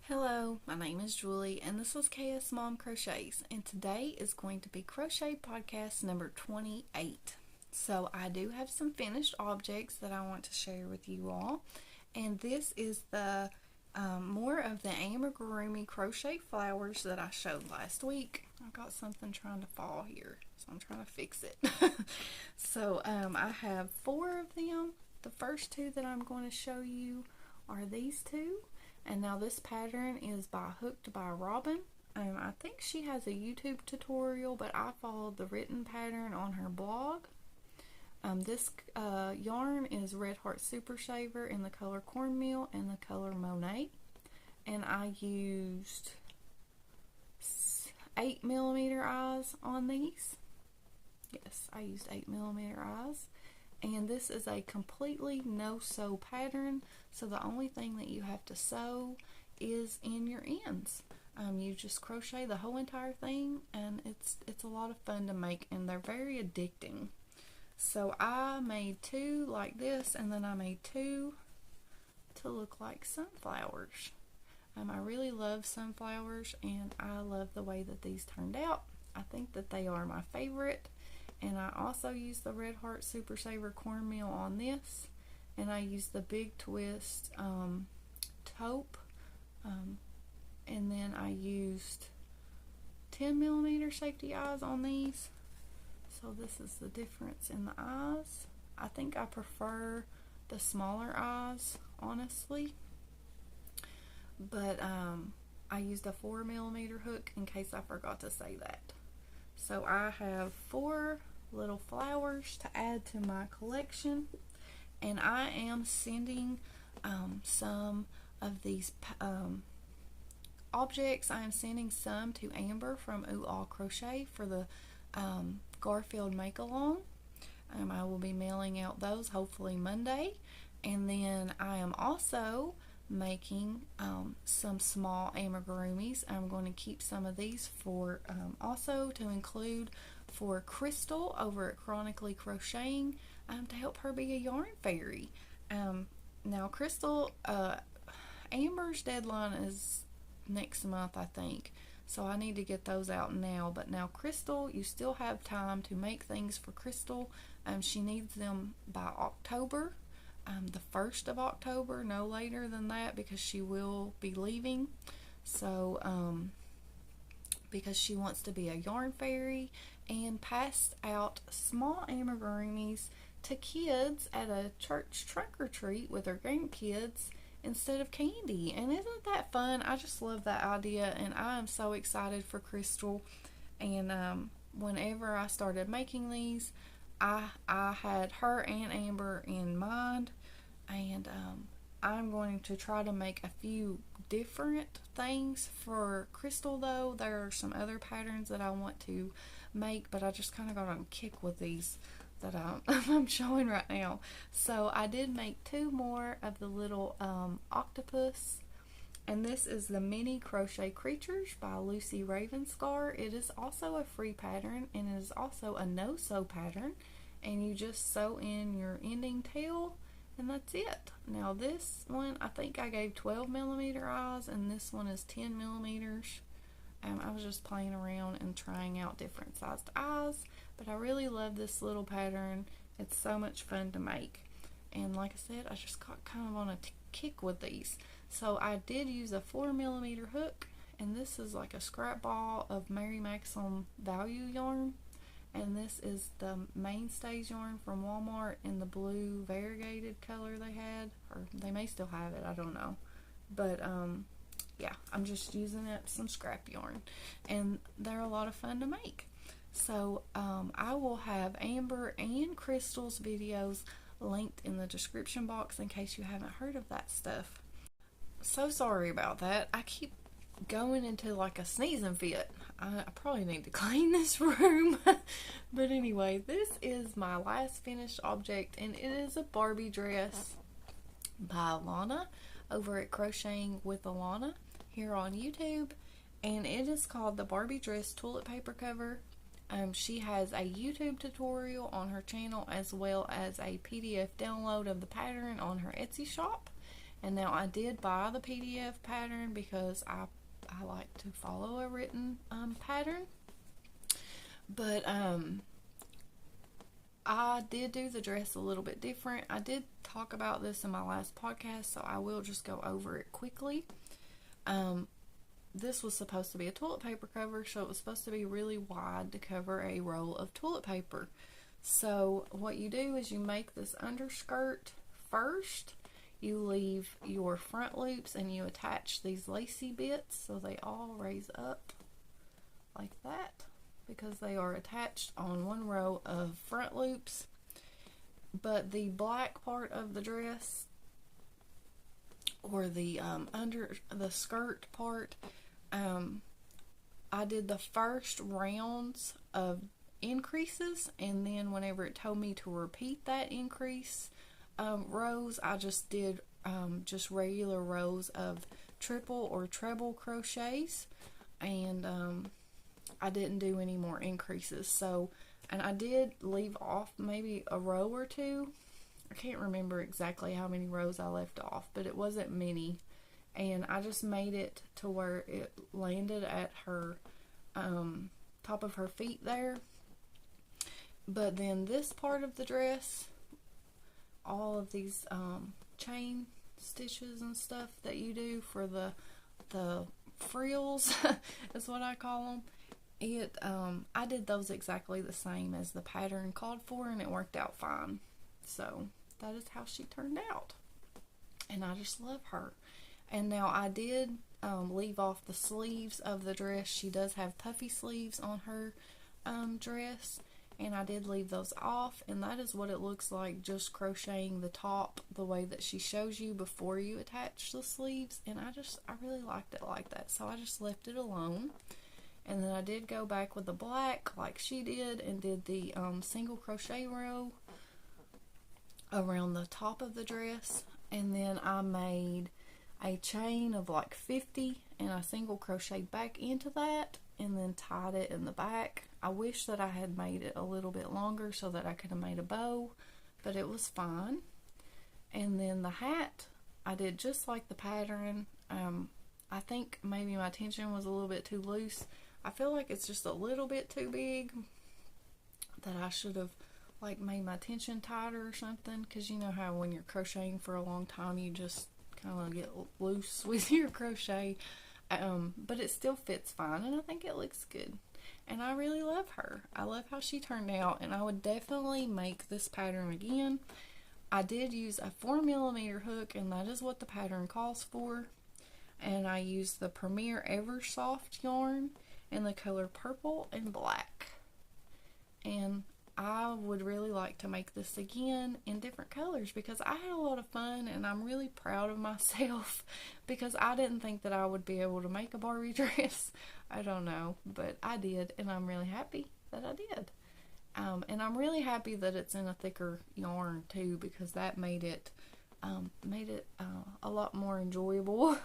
Hello, my name is Julie and this is KS Mom Crochets, and today is going to be Crochet Podcast number 28. So I do have some finished objects that I want to share with you all, and this is the more of the amigurumi crochet flowers that I showed last week. I've got something trying to fall here, so I'm trying to fix it. So I have 4 of them. The first 2 that I'm going to show you are these 2. And now this pattern is by Hooked by Robin. I think she has a YouTube tutorial, but I followed the written pattern on her blog. This yarn is Red Heart Super Shaver in the color Cornmeal and the color Monet. And I used 8mm eyes on these. Yes, I used 8mm eyes. And this is a completely no-sew pattern, so the only thing that you have to sew is in your ends. You just crochet the whole entire thing, and it's a lot of fun to make, and they're very addicting. So I made 2 like this, and then I made 2 to look like sunflowers. I really love sunflowers, and I love the way that these turned out. I think that they are my favorite. And I also used the Red Heart Super Saver Cornmeal on this. And I used the Big Twist taupe. And then I used 10mm safety eyes on these. So this is the difference in the eyes. I think I prefer the smaller eyes, honestly. But I used a 4mm hook in case I forgot to say that. So I have 4 little flowers to add to my collection, and I am sending some of these objects. I am sending some to Amber from Ooh All Crochet for the Garfield make along. I will be mailing out those hopefully Monday, and then I am also making some small amigurumis. I'm going to keep some of these for also to include for Crystal over at Chronically Crocheting to help her be a yarn fairy. Now Crystal, Amber's deadline is next month, I think, so I need to get those out now. But now Crystal, you still have time to make things for Crystal. She needs them by October. The 1st of October, no later than that, because she will be leaving. So, because she wants to be a yarn fairy and pass out small amigurumis to kids at a church trunk or treat with her grandkids instead of candy. And isn't that fun? I just love that idea, and I am so excited for Crystal. And whenever I started making these, I had her and Amber in mind, and I'm going to try to make a few different things for Crystal, though. There are some other patterns that I want to make, but I just kind of got on a kick with these that I'm showing right now. So I did make 2 more of the little octopus, and this is the Mini Crochet Creatures by lucyravenscar. It is also a free pattern, and it is also a no-sew pattern, and you just sew in your ending tail, and that's it. Now this one, I think I gave 12mm eyes, and this one is 10mm. I was just playing around and trying out different sized eyes, but I really love this little pattern. It's so much fun to make, and like I said, I just got kind of on a kick with these. So I did use a 4mm hook, and this is like a scrap ball of Mary Maxim Value yarn, and this is the Mainstays yarn from Walmart in the blue variegated color they had, or they may still have it, I don't know. But yeah, I'm just using it, some scrap yarn, and they're a lot of fun to make. So I will have Amber and Crystal's videos linked in the description box in case you haven't heard of that stuff. So sorry about that. I keep going into like a sneezing fit. I probably need to clean this room. But anyway, this is my last finished object, and it is a Barbie dress by Alana over at Crocheting with Alana here on YouTube, and it is called the Barbie dress toilet paper cover. She has a YouTube tutorial on her channel, as well as a PDF download of the pattern on her Etsy shop. And now I did buy the PDF pattern because I like to follow a written pattern. But I did do the dress a little bit different. I did talk about this in my last podcast, so I will just go over it quickly. This was supposed to be a toilet paper cover, so it was supposed to be really wide to cover a roll of toilet paper. So what you do is you make this underskirt first. You leave your front loops and you attach these lacy bits so they all raise up like that, because they are attached on one row of front loops. But the black part of the dress, or the under the skirt part, I did the first rounds of increases, and then whenever it told me to repeat that increase rows, I just did just regular rows of triple or treble crochets, and I didn't do any more increases. So, and I did leave off maybe a row or two. I can't remember exactly how many rows I left off, but it wasn't many. And I just made it to where it landed at her top of her feet there. But then this part of the dress, all of these chain stitches and stuff that you do for the frills is what I call them. I did those exactly the same as the pattern called for, and it worked out fine. So that is how she turned out, and I just love her. And now I did leave off the sleeves of the dress. She does have puffy sleeves on her dress, and I did leave those off, and that is what it looks like just crocheting the top the way that she shows you before you attach the sleeves. And I really liked it like that, so I just left it alone. And then I did go back with the black like she did, and did the single crochet row around the top of the dress. And then I made a chain of like 50, and I single crocheted back into that, and then tied it in the back. I wish that I had made it a little bit longer so that I could have made a bow, but it was fine. And then the hat, I did just like the pattern. I think maybe my tension was a little bit too loose. I feel like it's just a little bit too big, that I should have like made my tension tighter or something, because you know how when you're crocheting for a long time you just kind of get loose with your crochet. But it still fits fine, and I think it looks good, and I really love her. I love how she turned out, and I would definitely make this pattern again. I did use a 4mm hook, and that is what the pattern calls for, and I used the Premier Eversoft yarn in the color purple and black. And I would really like to make this again in different colors, because I had a lot of fun, and I'm really proud of myself because I didn't think that I would be able to make a Barbie dress. I don't know, but I did, and I'm really happy that I did. And I'm really happy that it's in a thicker yarn too, because that made it a lot more enjoyable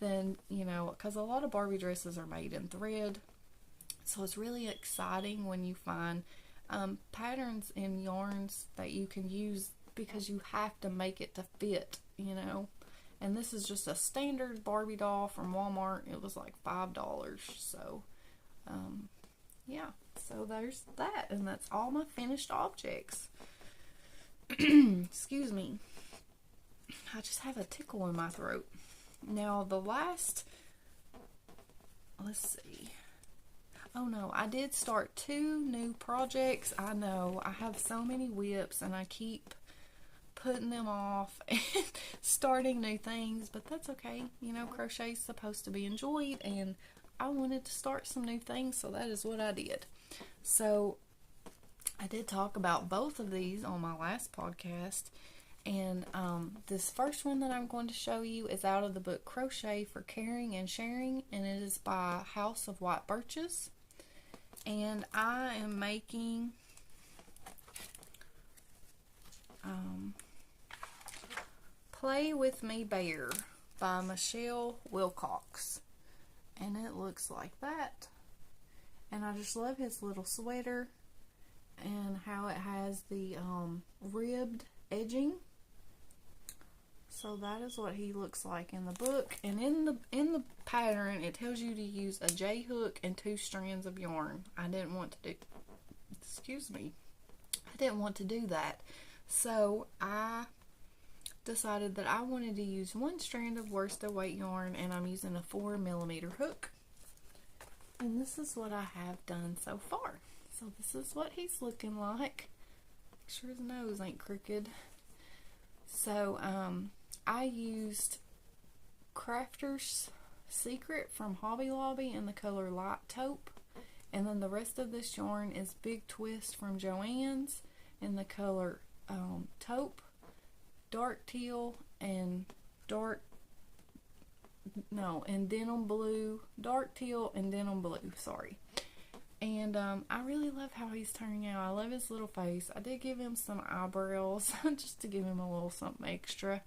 than, you know, because a lot of Barbie dresses are made in thread. So it's really exciting when you find patterns in yarns that you can use, because you have to make it to fit, you know. And this is just a standard Barbie doll from Walmart. It was like $5. So yeah, so there's that, and that's all my finished objects. Excuse me, I just have a tickle in my throat. Now the last, let's see. Oh no, I did start 2 new projects. I know, I have so many whips, and I keep putting them off and starting new things, but that's okay. You know, crochet's supposed to be enjoyed, and I wanted to start some new things, so that is what I did. So I did talk about both of these on my last podcast, and this first one that I'm going to show you is out of the book Crochet for Caring and Sharing, and it is by House of White Birches. And I am making Play With Me Bear by Michelle Wilcox. And it looks like that. And I just love his little sweater and how it has the ribbed edging. So that is what he looks like in the book. And in the pattern, it tells you to use a J hook and 2 strands of yarn. I didn't want to do, excuse me, I didn't want to do that. So I decided that I wanted to use 1 strand of worsted weight yarn, and I'm using a 4mm hook. And this is what I have done so far. So this is what he's looking like. Make sure his nose ain't crooked. So I used Crafter's Secret from Hobby Lobby in the color Light Taupe. And then the rest of this yarn is Big Twist from Joann's in the color Taupe, Dark Teal, and Denim Blue, Dark Teal, and Denim Blue, sorry. And I really love how he's turning out. I love his little face. I did give him some eyebrows just to give him a little something extra.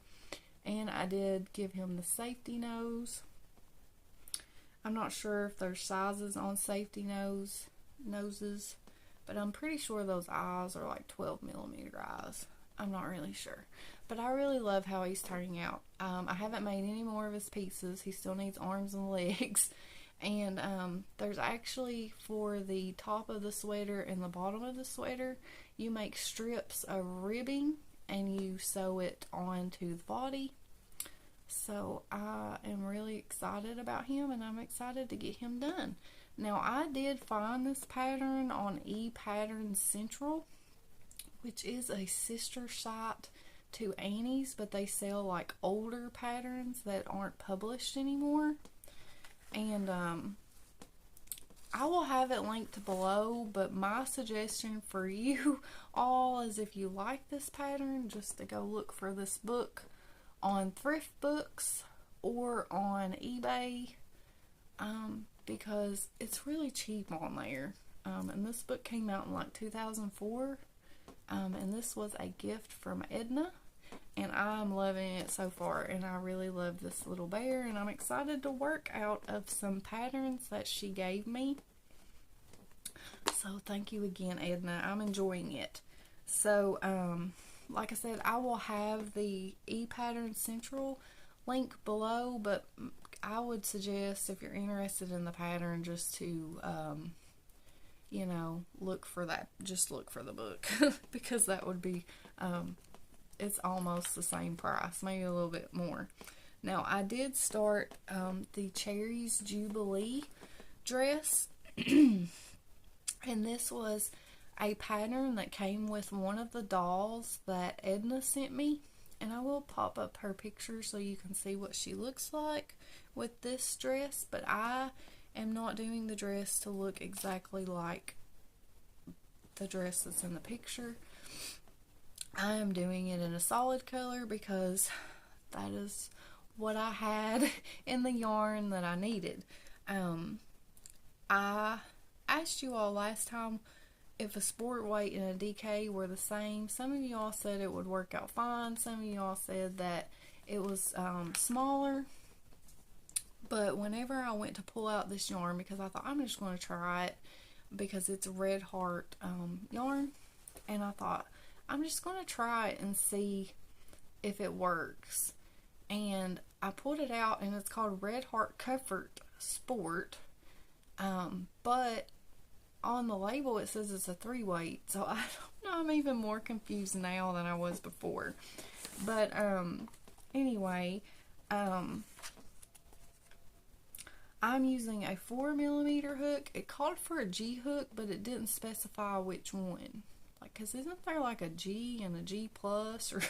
And I did give him the safety nose. I'm not sure if there's sizes on safety noses, but I'm pretty sure those eyes are like 12mm eyes. I'm not really sure. But I really love how he's turning out. I haven't made any more of his pieces. He still needs arms and legs. And there's actually, for the top of the sweater and the bottom of the sweater, you make strips of ribbing and you sew it onto the body. So I am really excited about him, and I'm excited to get him done. Now, I did find this pattern on ePattern Central, which is a sister site to Annie's, but they sell like older patterns that aren't published anymore. And I will have it linked below, but my suggestion for you all is, if you like this pattern, just to go look for this book on Thrift Books or on eBay, because it's really cheap on there. And this book came out in like 2004, and this was a gift from Edna. And I'm loving it so far, and I really love this little bear, and I'm excited to work out of some patterns that she gave me. So thank you again, Edna. I'm enjoying it. So like I said, I will have the ePattern Central link below, but I would suggest, if you're interested in the pattern, just to you know, look for that, just look for the book, because that would be it's almost the same price, maybe a little bit more. Now, I did start the Cherries Jubilee dress, and this was a pattern that came with one of the dolls that Edna sent me, and I will pop up her picture so you can see what she looks like with this dress, but I am not doing the dress to look exactly like the dress that's in the picture. I am doing it in a solid color because that is what I had in the yarn that I needed. I asked you all last time if a sport weight and a DK were the same. Some of y'all said it would work out fine. Some of y'all said that it was smaller. But whenever I went to pull out this yarn, because I thought I'm just going to try it because it's Red Heart yarn, and I thought I'm just going to try it and see if it works. And I pulled it out, and it's called Red Heart Comfort Sport. But on the label it says it's a 3-weight. So I don't know, I'm even more confused now than I was before. But anyway, I'm using a 4mm hook. It called for a G hook, but it didn't specify which one. Like, cause isn't there like a G and a G plus, or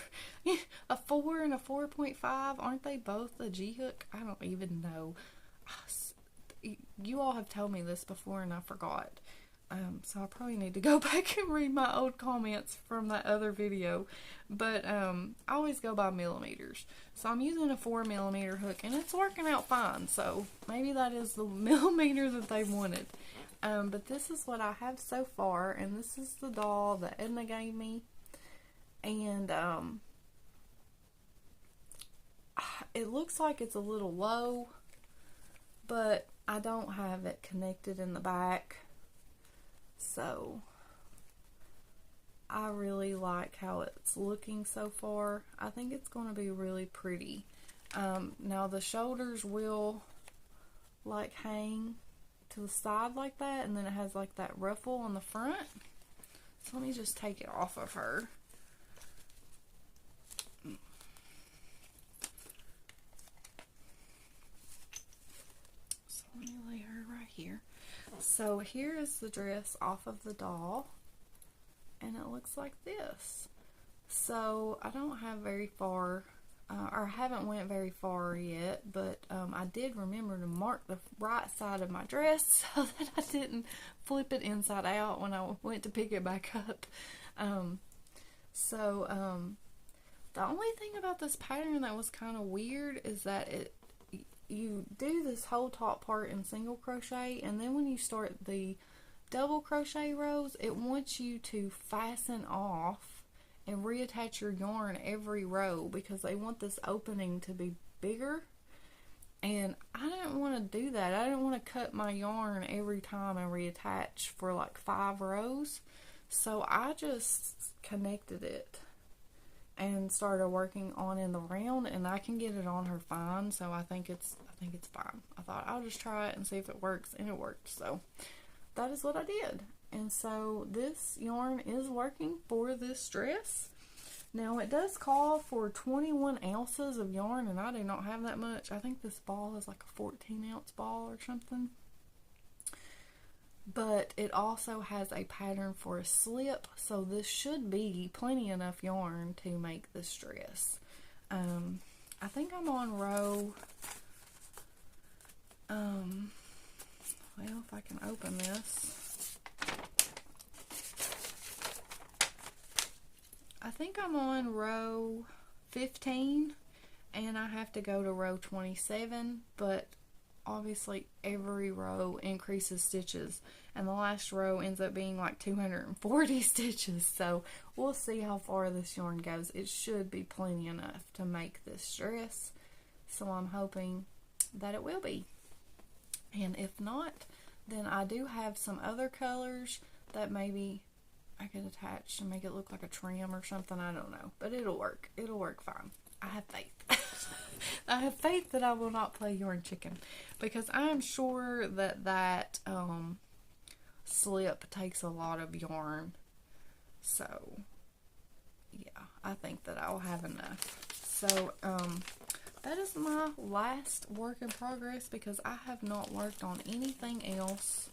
a 4 and a 4.5? Aren't they both a G hook? I don't even know. You all have told me this before and I forgot. So I probably need to go back and read my old comments from that other video. But I always go by millimeters. So I'm using a 4mm hook, and it's working out fine. So maybe that is the millimeter that they wanted. But this is what I have so far, and this is the doll that Edna gave me. And it looks like it's a little low, but I don't have it connected in the back. So I really like how it's looking so far. I think it's going to be really pretty. Now the shoulders will like hang to the side like that, and then it has like that ruffle on the front. So let me just take it off of her. So let me lay her right here. So here is the dress off of the doll, and it looks like this. So I don't have very far, or I haven't went very far yet, but I did remember to mark the right side of my dress so that I didn't flip it inside out when I went to pick it back up. The only thing about this pattern that was kind of weird is that you do this whole top part in single crochet, and then when you start the double crochet rows, it wants you to fasten off and reattach your yarn every row because they want this opening to be bigger, and I didn't want to do that. I didn't want to cut my yarn every time and reattach for like 5 rows, so I just connected it and started working on in the round, and I can get it on her fine, so I think it's fine. I thought I'll just try it and see if it works, and it worked. So that is what I did. And so this yarn is working for this dress. Now it does call for 21 ounces of yarn, and I do not have that much. I think this ball is like a 14-ounce ball or something. But it also has a pattern for a slip, so this should be plenty enough yarn to make this dress. I think I'm on row, well, if I can open this, I think I'm on row 15, and I have to go to row 27, but obviously every row increases stitches, and the last row ends up being like 240 stitches, so we'll see how far this yarn goes. It should be plenty enough to make this dress, so I'm hoping that it will be. And if not, then I do have some other colors that maybe I could attach and make it look like a trim or something. I don't know, but it'll work. It'll work fine. I have faith. I have faith that I will not play yarn chicken, because I'm sure that slip takes a lot of yarn. So yeah, I think that I'll have enough. So that is my last work in progress, because I have not worked on anything else.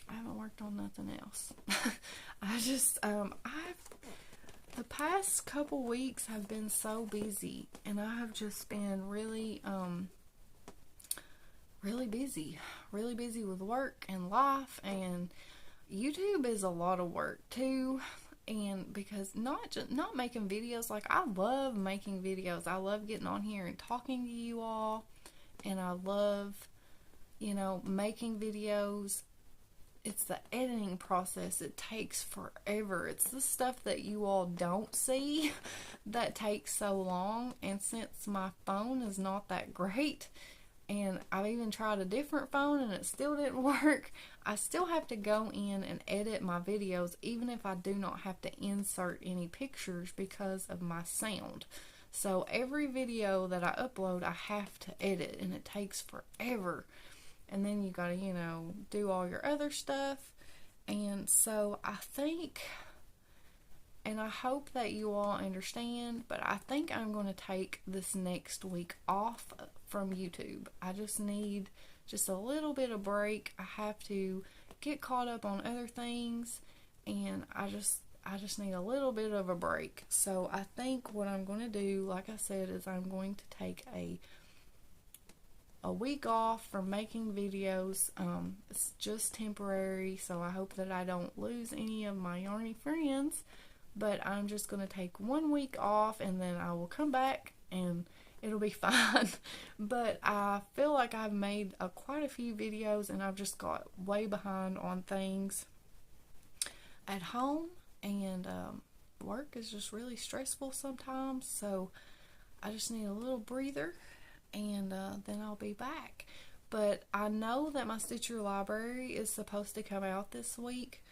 I haven't worked on nothing else. The past couple weeks have been so busy, and I have just been really busy with work and life, and YouTube is a lot of work too. And because not making videos, like I love making videos, I love getting on here and talking to you all, and I love, making videos. It's the editing process. It takes forever. It's the stuff that you all don't see that takes so long. And since my phone is not that great, and I've even tried a different phone and it still didn't work, I still have to go in and edit my videos, even if I do not have to insert any pictures because of my sound. So every video that I upload, I have to edit, and it takes forever. And then you gotta, do all your other stuff. And so I think, and I hope that you all understand, but I think I'm going to take this next week off from YouTube. I just need just a little bit of break. I have to get caught up on other things, and I just need a little bit of a break. So I think what I'm going to do, like I said, is I'm going to take a week off from making videos. It's just temporary, so I hope that I don't lose any of my yarny friends, but I'm just going to take 1 week off, and then I will come back and it'll be fine. But I feel like I've made quite a few videos, and I've just got way behind on things at home, and work is just really stressful sometimes, so I just need a little breather, and then I'll be back. But I know that my Stitcher library is supposed to come out this week,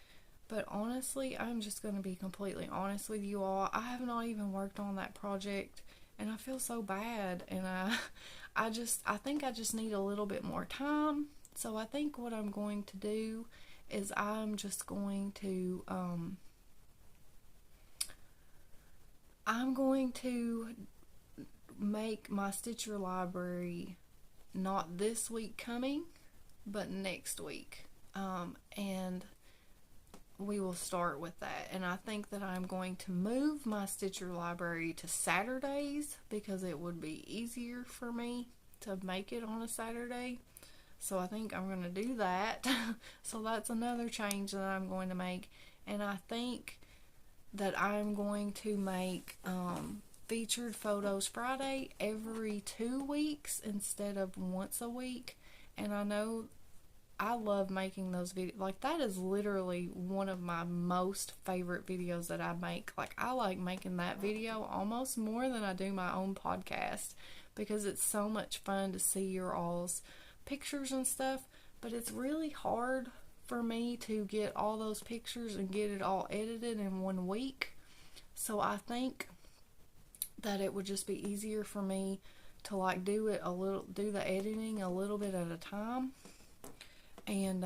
But honestly, I'm just going to be completely honest with you all. I have not even worked on that project, and I feel so bad. And I think I just need a little bit more time. So I think what I'm going to do is I'm just going to, I'm going to make my Stitcher library not this week coming, but next week. And we will start with that. And I think that I'm going to move my Stitcher library to Saturdays because it would be easier for me to make it on a Saturday. So I think I'm going to do that. So that's another change that I'm going to make. And I think that I'm going to make Featured Photos Friday every 2 weeks instead of once a week. And I know I love making those videos. Like, that is literally one of my most favorite videos that I make. Like, I like making that video almost more than I do my own podcast because it's so much fun to see your all's pictures and stuff. But it's really hard for me to get all those pictures and get it all edited in 1 week. So I think that it would just be easier for me to like do the editing a little bit at a time. And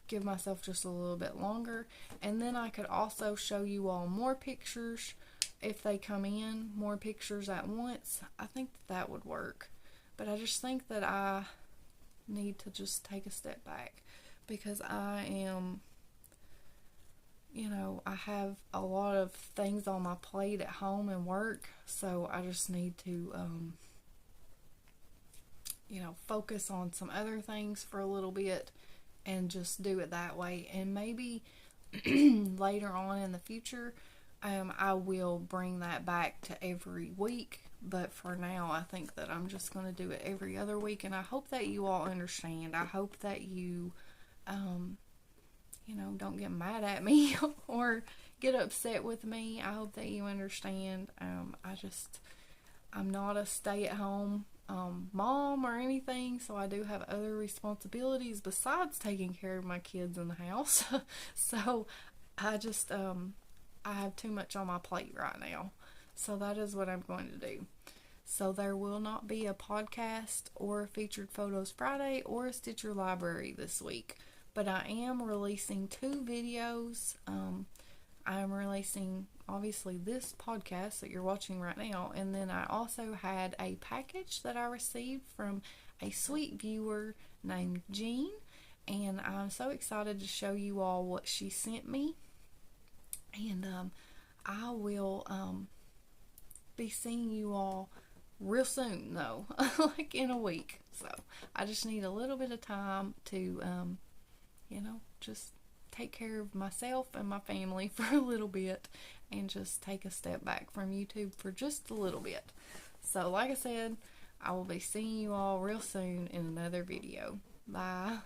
give myself just a little bit longer. And then I could also show you all more pictures if they come in, more pictures at once. I think that would work. But I just think that I need to just take a step back because I am, I have a lot of things on my plate at home and work. So I just need to focus on some other things for a little bit and just do it that way. And maybe later on in the future, I will bring that back to every week. But for now, I think that I'm just going to do it every other week. And I hope that you all understand. I hope that you, don't get mad at me or get upset with me. I hope that you understand. I'm not a stay-at-home mom or anything, so I do have other responsibilities besides taking care of my kids in the house. So I just I have too much on my plate right now, so that is what I'm going to do. So there will not be a podcast or a Featured Photos Friday or a Stitcher library this week, but I am releasing 2 videos. I am releasing, obviously, this podcast that you're watching right now, and then I also had a package that I received from a sweet viewer named Jean, and I'm so excited to show you all what she sent me. And I will be seeing you all real soon, though, like in a week. So I just need a little bit of time to, just take care of myself and my family for a little bit and just take a step back from YouTube for just a little bit. So like I said, I will be seeing you all real soon in another video. Bye.